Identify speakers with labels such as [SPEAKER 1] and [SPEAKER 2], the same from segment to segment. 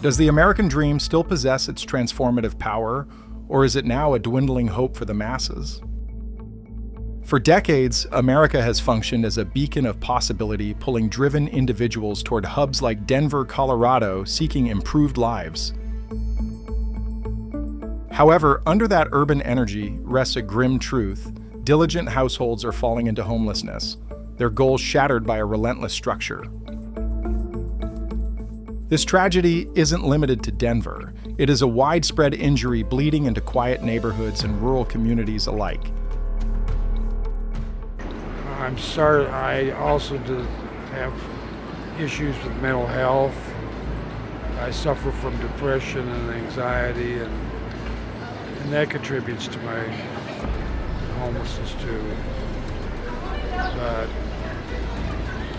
[SPEAKER 1] Does the American dream still possess its transformative power, or is it now a dwindling hope for the masses? For decades, America has functioned as a beacon of possibility, pulling driven individuals toward hubs like Denver, Colorado, seeking improved lives. However, under that urban energy rests a grim truth. Diligent households are falling into homelessness, their goals shattered by a relentless structure. This tragedy isn't limited to Denver. It is a widespread injury bleeding into quiet neighborhoods and rural communities alike.
[SPEAKER 2] I'm sorry, I also have issues with mental health. I suffer from depression and anxiety, and that contributes to my homelessness too. But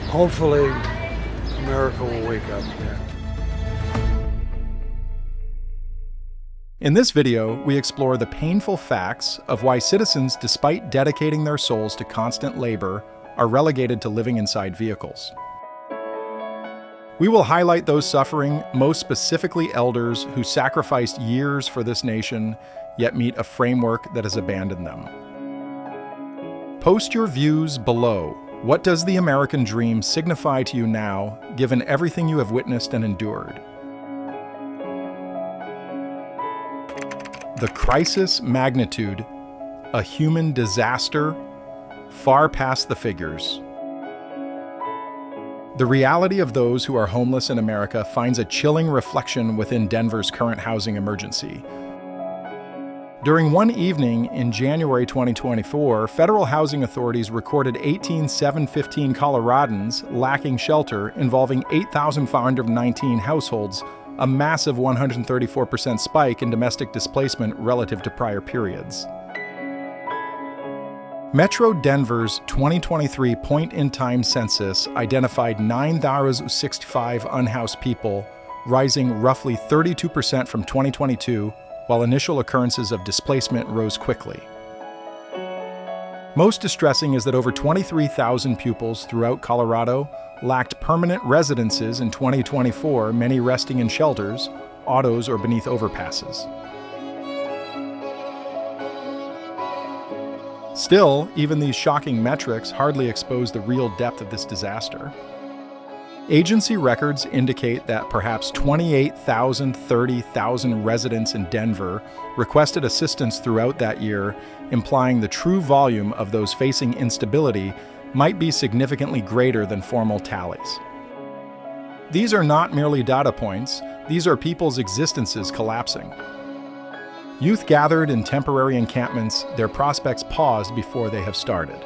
[SPEAKER 2] hopefully America will wake up again.
[SPEAKER 1] In this video, we explore the painful facts of why citizens, despite dedicating their souls to constant labor, are relegated to living inside vehicles. We will highlight those suffering, most specifically elders who sacrificed years for this nation, yet meet a framework that has abandoned them. Post your views below. What does the American dream signify to you now, given everything you have witnessed and endured? The crisis magnitude, a human disaster, far past the figures. The reality of those who are homeless in America finds a chilling reflection within Denver's current housing emergency. During one evening in January 2024, federal housing authorities recorded 18,715 Coloradans lacking shelter, involving 8,519 households, a massive 134% spike in domestic displacement relative to prior periods. Metro Denver's 2023 point-in-time census identified 9,065 unhoused people, rising roughly 32% from 2022, while initial occurrences of displacement rose quickly. Most distressing is that over 23,000 pupils throughout Colorado lacked permanent residences in 2024, many resting in shelters, autos, or beneath overpasses. Still, even these shocking metrics hardly expose the real depth of this disaster. Agency records indicate that perhaps 30,000 residents in Denver requested assistance throughout that year, implying the true volume of those facing instability might be significantly greater than formal tallies. These are not merely data points, these are people's existences collapsing. Youth gathered in temporary encampments, their prospects paused before they have started.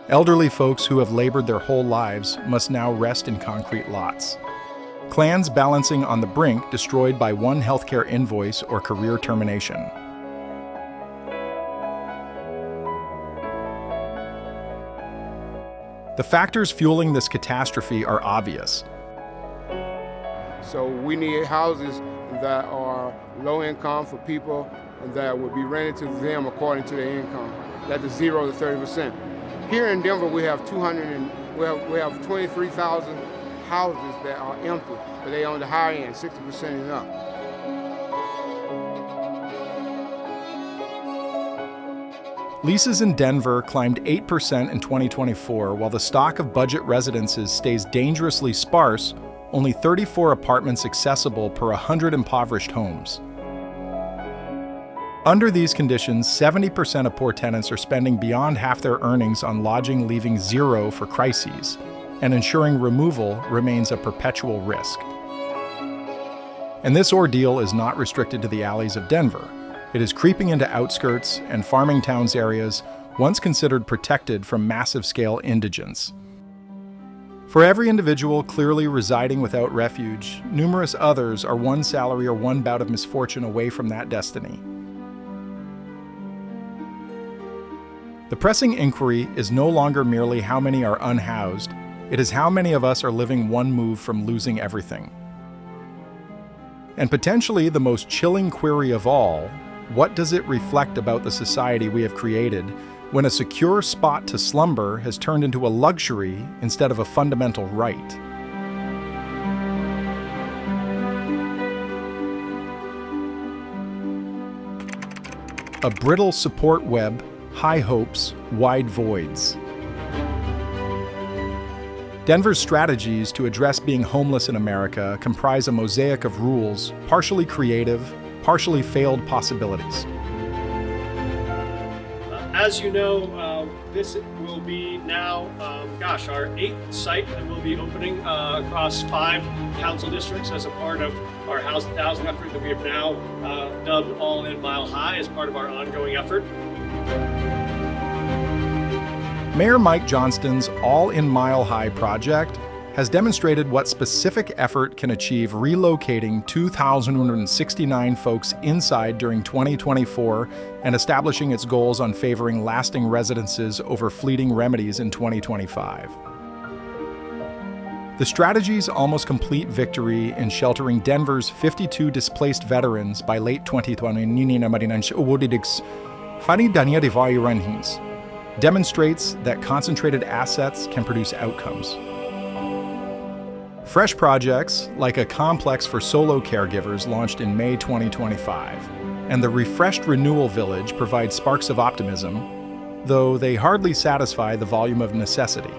[SPEAKER 1] Elderly folks who have labored their whole lives must now rest in concrete lots. Clans balancing on the brink, destroyed by one healthcare invoice or career termination. The factors fueling this catastrophe are obvious.
[SPEAKER 3] So we need houses that are low income for people and that would be rented to them according to their income. That is 0 to 30%. Here in Denver, we have 23,000 houses that are empty, but they on the higher end, 60% and up.
[SPEAKER 1] Leases in Denver climbed 8% in 2024, while the stock of budget residences stays dangerously sparse, only 34 apartments accessible per 100 impoverished homes. Under these conditions, 70% of poor tenants are spending beyond half their earnings on lodging, leaving zero for crises, and ensuring removal remains a perpetual risk. And this ordeal is not restricted to the alleys of Denver. It is creeping into outskirts and farming towns areas once considered protected from massive-scale indigence. For every individual clearly residing without refuge, numerous others are one salary or one bout of misfortune away from that destiny. The pressing inquiry is no longer merely how many are unhoused, it is how many of us are living one move from losing everything. And potentially the most chilling query of all, what does it reflect about the society we have created when a secure spot to slumber has turned into a luxury instead of a fundamental right? a brittle support web, high hopes, wide voids. Denver's strategies to address being homeless in America comprise a mosaic of rules, partially creative, partially failed possibilities.
[SPEAKER 4] As you know, this will be now, our 8th site that will be opening across 5 council districts as a part of our House 1000 effort that we have now dubbed All In Mile High as part of our ongoing effort.
[SPEAKER 1] Mayor Mike Johnston's All In Mile High project has demonstrated what specific effort can achieve relocating 2,169 folks inside during 2024 and establishing its goals on favoring lasting residences over fleeting remedies in 2025. The strategy's almost complete victory in sheltering Denver's 52 displaced veterans by late 2020 demonstrates that concentrated assets can produce outcomes. Fresh projects, like a complex for solo caregivers launched in May 2025, and the refreshed Renewal Village provide sparks of optimism, though they hardly satisfy the volume of necessity.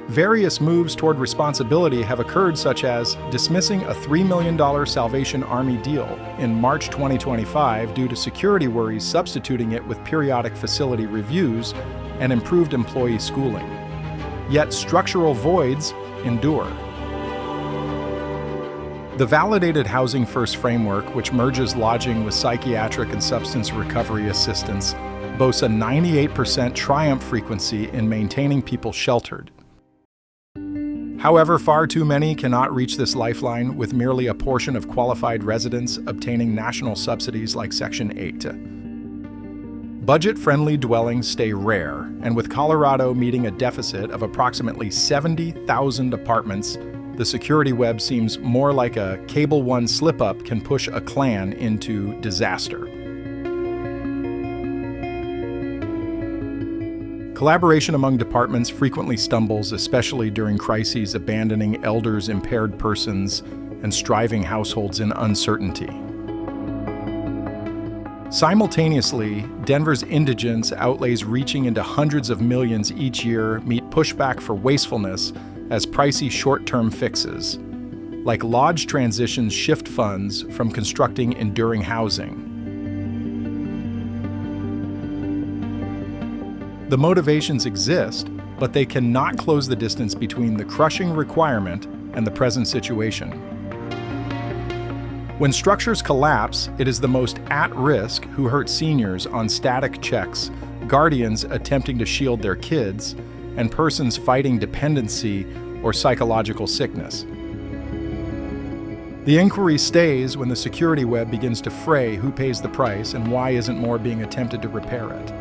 [SPEAKER 1] Various moves toward responsibility have occurred, such as dismissing a $3 million Salvation Army deal in March 2025 due to security worries, substituting it with periodic facility reviews and improved employee schooling. Yet structural voids endure. The validated Housing First framework, which merges lodging with psychiatric and substance recovery assistance, boasts a 98% triumph frequency in maintaining people sheltered. However, far too many cannot reach this lifeline, with merely a portion of qualified residents obtaining national subsidies like Section 8. Budget-friendly dwellings stay rare, and with Colorado meeting a deficit of approximately 70,000 apartments, the security web seems more like a Cable One slip-up can push a clan into disaster. Collaboration among departments frequently stumbles, especially during crises abandoning elders, impaired persons, and striving households in uncertainty. Simultaneously, Denver's indigents outlays reaching into hundreds of millions each year meet pushback for wastefulness as pricey short-term fixes, like lodge transitions shift funds from constructing enduring housing. The motivations exist, but they cannot close the distance between the crushing requirement and the present situation. When structures collapse, it is the most at-risk who hurt seniors on static checks, guardians attempting to shield their kids, and persons fighting dependency or psychological sickness. The inquiry stays when the security web begins to fray who pays the price and why isn't more being attempted to repair it.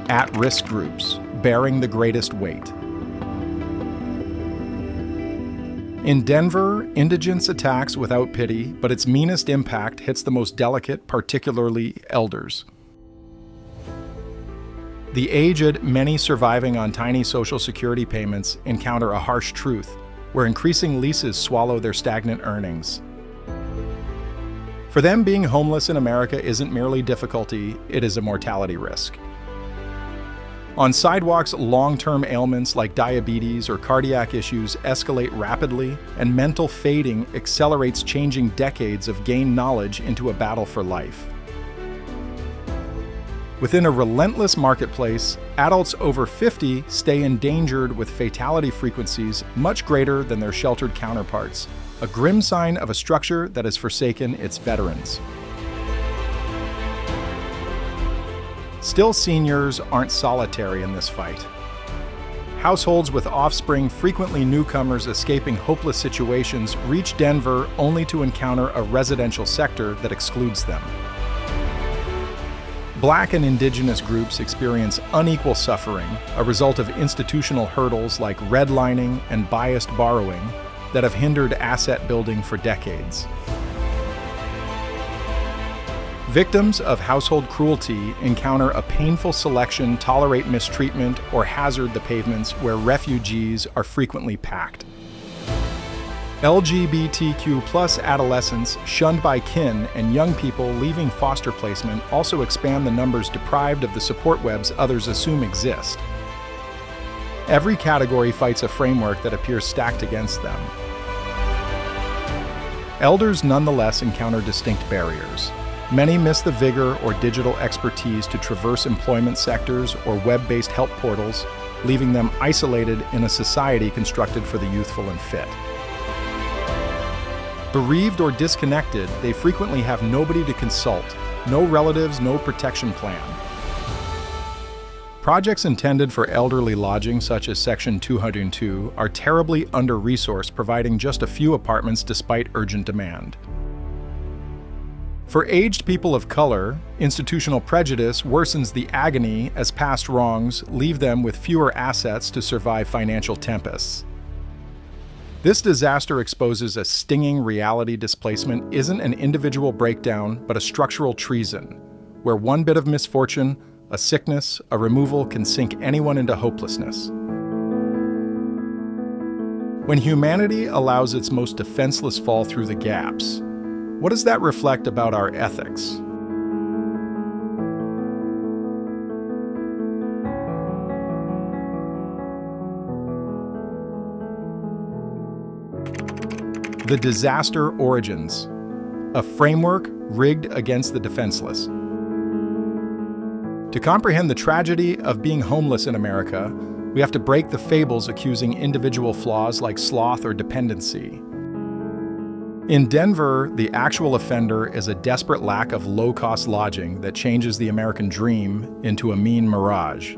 [SPEAKER 1] At-risk groups, bearing the greatest weight. In Denver, indigence attacks without pity, but its meanest impact hits the most delicate, particularly elders. The aged, many surviving on tiny Social Security payments, encounter a harsh truth, where increasing leases swallow their stagnant earnings. For them, being homeless in America isn't merely difficulty, it is a mortality risk. On sidewalks, long-term ailments like diabetes or cardiac issues escalate rapidly, and mental fading accelerates changing decades of gained knowledge into a battle for life. Within a relentless marketplace, adults over 50 stay endangered with fatality frequencies much greater than their sheltered counterparts, a grim sign of a structure that has forsaken its veterans. Still, seniors aren't solitary in this fight. Households with offspring, frequently newcomers escaping hopeless situations, reach Denver only to encounter a residential sector that excludes them. Black and Indigenous groups experience unequal suffering, a result of institutional hurdles like redlining and biased borrowing that have hindered asset building for decades. Victims of household cruelty encounter a painful selection, tolerate mistreatment, or hazard the pavements where refugees are frequently packed. LGBTQ+ adolescents shunned by kin and young people leaving foster placement also expand the numbers deprived of the support webs others assume exist. Every category fights a framework that appears stacked against them. Elders nonetheless encounter distinct barriers. Many miss the vigor or digital expertise to traverse employment sectors or web-based help portals, leaving them isolated in a society constructed for the youthful and fit. Bereaved or disconnected, they frequently have nobody to consult, no relatives, no protection plan. Projects intended for elderly lodging, such as Section 202, are terribly under-resourced, providing just a few apartments despite urgent demand. For aged people of color, institutional prejudice worsens the agony as past wrongs leave them with fewer assets to survive financial tempests. This disaster exposes a stinging reality: displacement isn't an individual breakdown, but a structural treason, where one bit of misfortune, a sickness, a removal can sink anyone into hopelessness. When humanity allows its most defenseless fall through the gaps, what does that reflect about our ethics? The Disaster Origins, a framework rigged against the defenseless. To comprehend the tragedy of being homeless in America, we have to break the fables accusing individual flaws like sloth or dependency. In Denver, the actual offender is a desperate lack of low-cost lodging that changes the American dream into a mean mirage.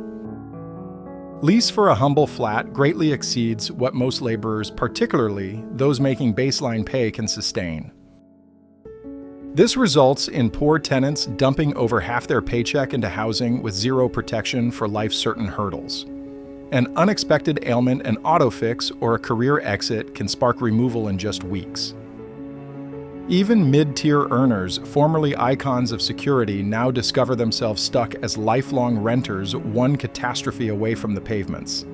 [SPEAKER 1] Lease for a humble flat greatly exceeds what most laborers, particularly those making baseline pay, can sustain. This results in poor tenants dumping over half their paycheck into housing with zero protection for life's certain hurdles. An unexpected ailment, an auto fix, or a career exit can spark removal in just weeks. Even mid-tier earners, formerly icons of security, now discover themselves stuck as lifelong renters, one catastrophe away from the pavements.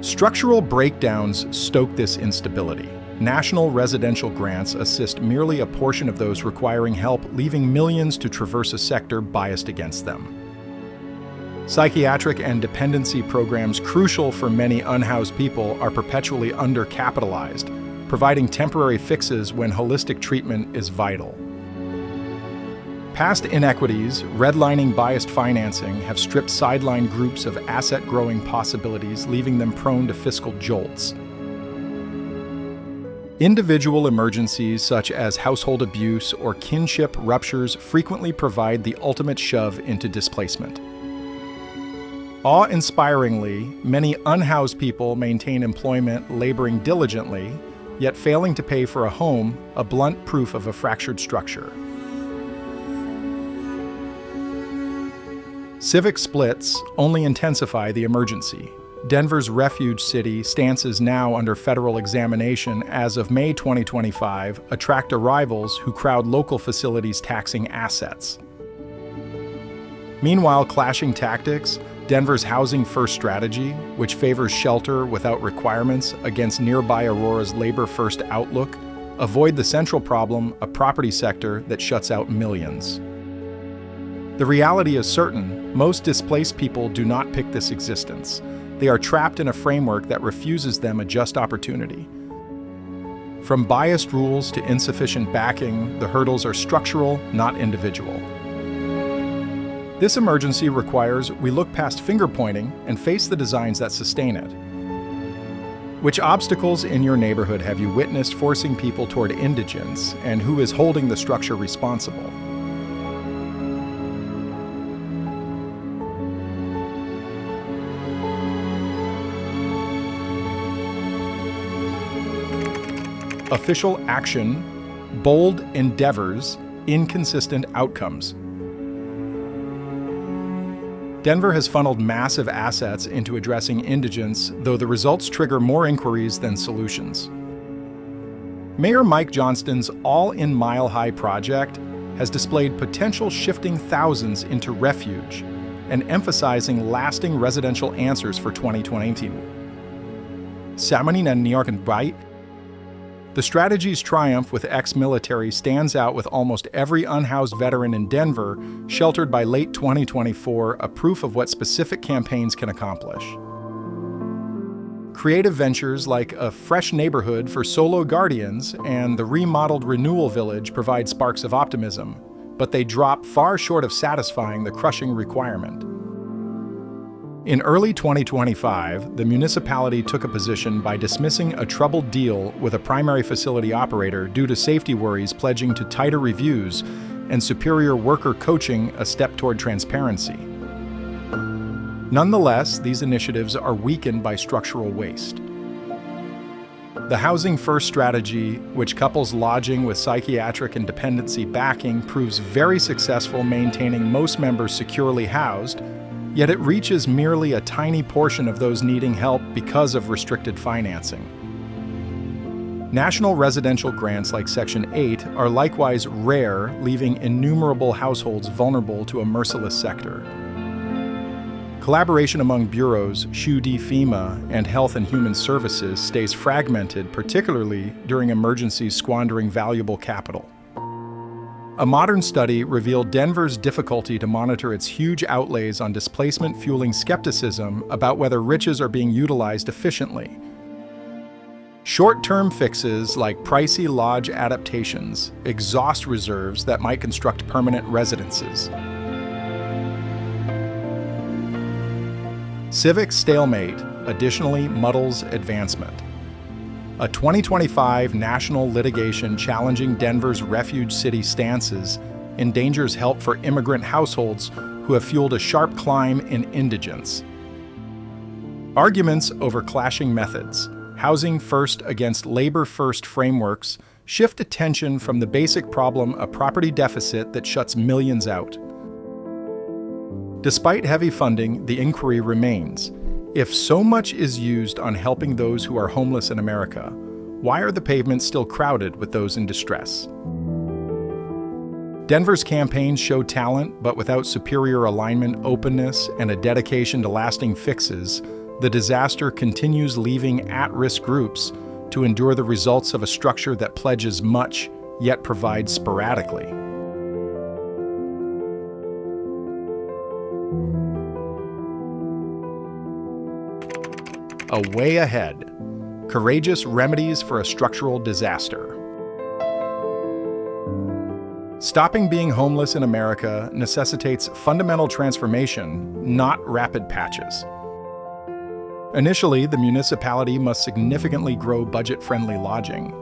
[SPEAKER 1] Structural breakdowns stoke this instability. National residential grants assist merely a portion of those requiring help, leaving millions to traverse a sector biased against them. Psychiatric and dependency programs crucial for many unhoused people are perpetually undercapitalized, providing temporary fixes when holistic treatment is vital. Past inequities, redlining biased financing, have stripped sideline groups of asset-growing possibilities, leaving them prone to fiscal jolts. Individual emergencies such as household abuse or kinship ruptures frequently provide the ultimate shove into displacement. Awe-inspiringly, many unhoused people maintain employment, laboring diligently, yet failing to pay for a home, a blunt proof of a fractured structure. Civic splits only intensify the emergency. Denver's refuge city stances now under federal examination as of May 2025 attract arrivals who crowd local facilities taxing assets. Meanwhile, clashing tactics, Denver's housing-first strategy, which favors shelter without requirements against nearby Aurora's labor-first outlook, avoid the central problem, a property sector that shuts out millions. The reality is certain: most displaced people do not pick this existence. They are trapped in a framework that refuses them a just opportunity. From biased rules to insufficient backing, the hurdles are structural, not individual. This emergency requires we look past finger-pointing and face the designs that sustain it. Which obstacles in your neighborhood have you witnessed forcing people toward indigence, and who is holding the structure responsible? Official action, bold endeavors, inconsistent outcomes. Denver has funneled massive assets into addressing indigence, though the results trigger more inquiries than solutions. Mayor Mike Johnston's all-in mile-high project has displayed potential shifting thousands into refuge and emphasizing lasting residential answers for 2020. Samanin and New York and Bright. The strategy's triumph with ex-military stands out, with almost every unhoused veteran in Denver sheltered by late 2024, a proof of what specific campaigns can accomplish. Creative ventures like a fresh neighborhood for solo guardians and the remodeled Renewal Village provide sparks of optimism, but they drop far short of satisfying the crushing requirement. In early 2025, the municipality took a position by dismissing a troubled deal with a primary facility operator due to safety worries, pledging to tighter reviews and superior worker coaching, a step toward transparency. Nonetheless, these initiatives are weakened by structural waste. The Housing First strategy, which couples lodging with psychiatric and dependency backing, proves very successful, maintaining most members securely housed, yet it reaches merely a tiny portion of those needing help because of restricted financing. National residential grants like Section 8 are likewise rare, leaving innumerable households vulnerable to a merciless sector. Collaboration among bureaus, SHUD, FEMA, and Health and Human Services stays fragmented, particularly during emergencies squandering valuable capital. A modern study revealed Denver's difficulty to monitor its huge outlays on displacement, fueling skepticism about whether riches are being utilized efficiently. Short-term fixes like pricey lodge adaptations exhaust reserves that might construct permanent residences. Civic stalemate additionally muddles advancement. A 2025 national litigation challenging Denver's refuge city stances endangers help for immigrant households who have fueled a sharp climb in indigence. Arguments over clashing methods, housing first against labor first frameworks, shift attention from the basic problem, a property deficit that shuts millions out. Despite heavy funding, the inquiry remains. If so much is used on helping those who are homeless in America, why are the pavements still crowded with those in distress? Denver's campaigns show talent, but without superior alignment, openness, and a dedication to lasting fixes, the disaster continues, leaving at-risk groups to endure the results of a structure that pledges much, yet provides sporadically. A way ahead. Courageous remedies for a structural disaster. Stopping being homeless in America necessitates fundamental transformation, not rapid patches. Initially, the municipality must significantly grow budget-friendly lodging.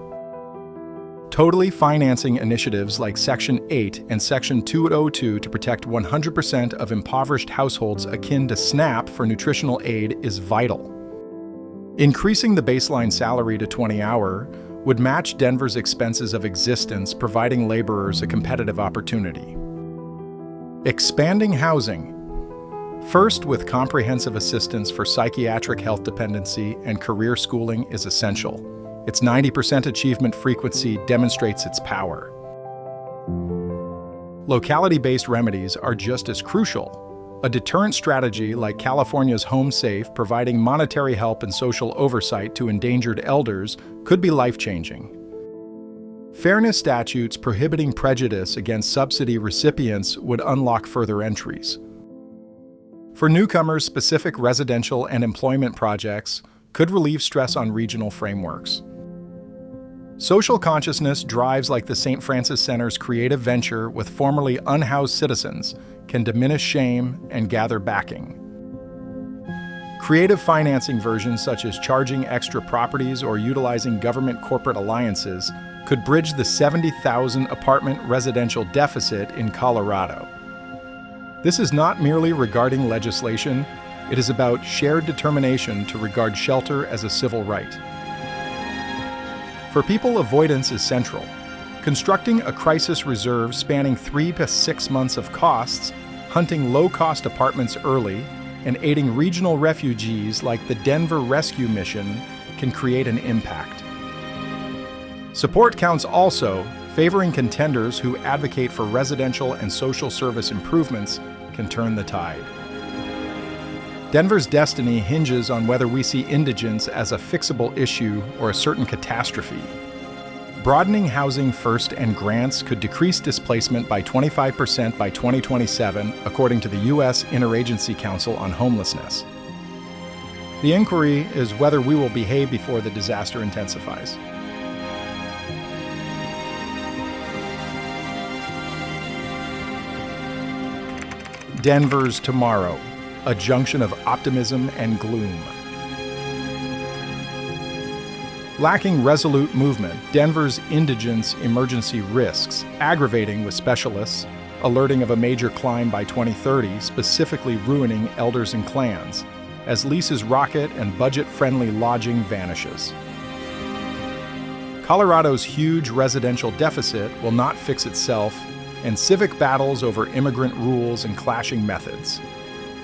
[SPEAKER 1] Totally financing initiatives like Section 8 and Section 202 to protect 100% of impoverished households, akin to SNAP for nutritional aid, is vital. Increasing the baseline salary to $20 would match Denver's expenses of existence, providing laborers a competitive opportunity. Expanding housing. First, with comprehensive assistance for psychiatric health dependency and career schooling is essential. Its 90% achievement frequency demonstrates its power. Locality-based remedies are just as crucial. A deterrent strategy like California's Home Safe, providing monetary help and social oversight to endangered elders, could be life-changing. Fairness statutes prohibiting prejudice against subsidy recipients would unlock further entries. For newcomers, specific residential and employment projects could relieve stress on regional frameworks. Social consciousness drives like the St. Francis Center's creative venture with formerly unhoused citizens can diminish shame and gather backing. Creative financing versions such as charging extra properties or utilizing government corporate alliances could bridge the 70,000 apartment residential deficit in Colorado. This is not merely regarding legislation, it is about shared determination to regard shelter as a civil right. For people, avoidance is central. Constructing a crisis reserve spanning 3 to 6 months of costs, hunting low-cost apartments early, and aiding regional refugees like the Denver Rescue Mission can create an impact. Support counts also. Favoring contenders who advocate for residential and social service improvements can turn the tide. Denver's destiny hinges on whether we see indigence as a fixable issue or a certain catastrophe. Broadening Housing First and grants could decrease displacement by 25% by 2027, according to the U.S. Interagency Council on Homelessness. The inquiry is whether we will behave before the disaster intensifies. Denver's tomorrow, a junction of optimism and gloom. Lacking resolute movement, Denver's indigence emergency risks, aggravating with specialists, alerting of a major climb by 2030, specifically ruining elders and clans, as leases rocket and budget-friendly lodging vanishes. Colorado's huge residential deficit will not fix itself, and civic battles over immigrant rules and clashing methods.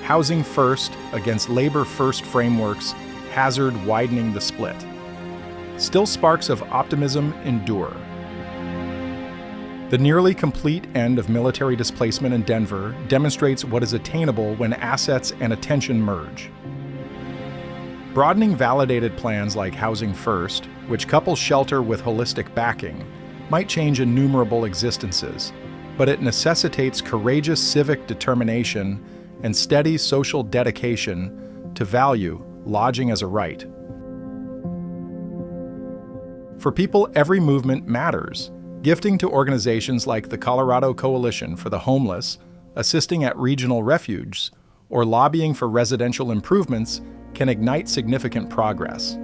[SPEAKER 1] Housing first against labor first frameworks hazard widening the split. Still sparks of optimism endure. The nearly complete end of military displacement in Denver demonstrates what is attainable when assets and attention merge. Broadening validated plans like Housing First, which couple shelter with holistic backing, might change innumerable existences, but it necessitates courageous civic determination and steady social dedication to value lodging as a right. For people, every movement matters. Gifting to organizations like the Colorado Coalition for the Homeless, assisting at regional refuges, or lobbying for residential improvements can ignite significant progress.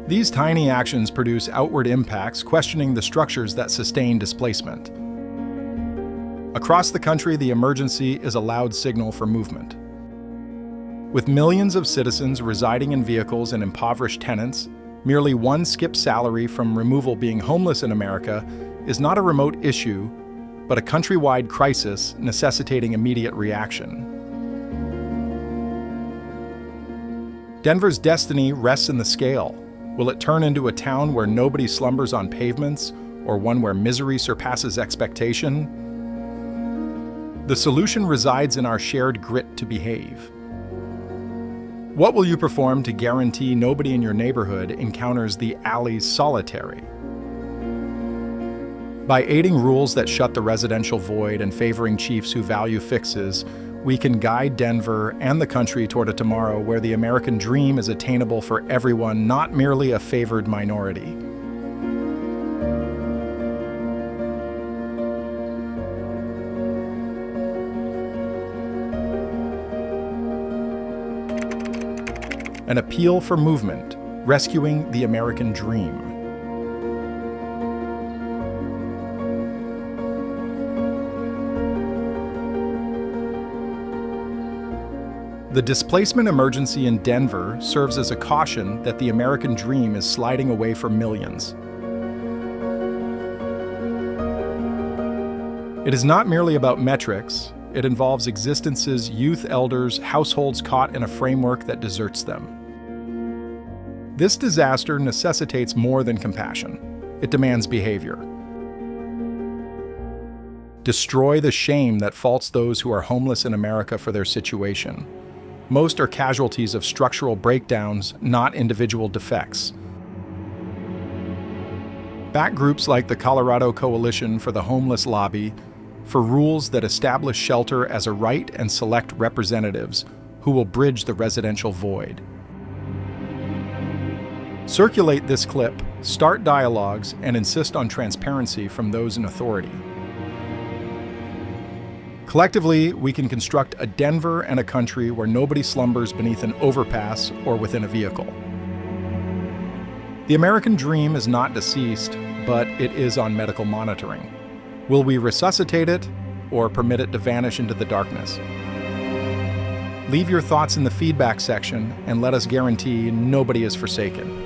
[SPEAKER 1] These tiny actions produce outward impacts questioning the structures that sustain displacement. Across the country, the emergency is a loud signal for movement. With millions of citizens residing in vehicles and impoverished tenants, merely one skip salary from removal being homeless in America is not a remote issue, but a countrywide crisis necessitating immediate reaction. Denver's destiny rests in the scale. Will it turn into a town where nobody slumbers on pavements, or one where misery surpasses expectation? The solution resides in our shared grit to behave. What will you perform to guarantee nobody in your neighborhood encounters the alley's solitary? By aiding rules that shut the residential void and favoring chiefs who value fixes, we can guide Denver and the country toward a tomorrow where the American dream is attainable for everyone, not merely a favored minority. An appeal for movement, rescuing the American dream. The displacement emergency in Denver serves as a caution that the American dream is sliding away for millions. It is not merely about metrics. It involves existences, youth, elders, households caught in a framework that deserts them. This disaster necessitates more than compassion. It demands behavior. Destroy the shame that faults those who are homeless in America for their situation. Most are casualties of structural breakdowns, not individual defects. Back groups like the Colorado Coalition for the Homeless lobby for rules that establish shelter as a right and select representatives who will bridge the residential void. Circulate this clip, start dialogues, and insist on transparency from those in authority. Collectively, we can construct a Denver and a country where nobody slumbers beneath an overpass or within a vehicle. The American dream is not deceased, but it is on medical monitoring. Will we resuscitate it or permit it to vanish into the darkness? Leave your thoughts in the feedback section and let us guarantee nobody is forsaken.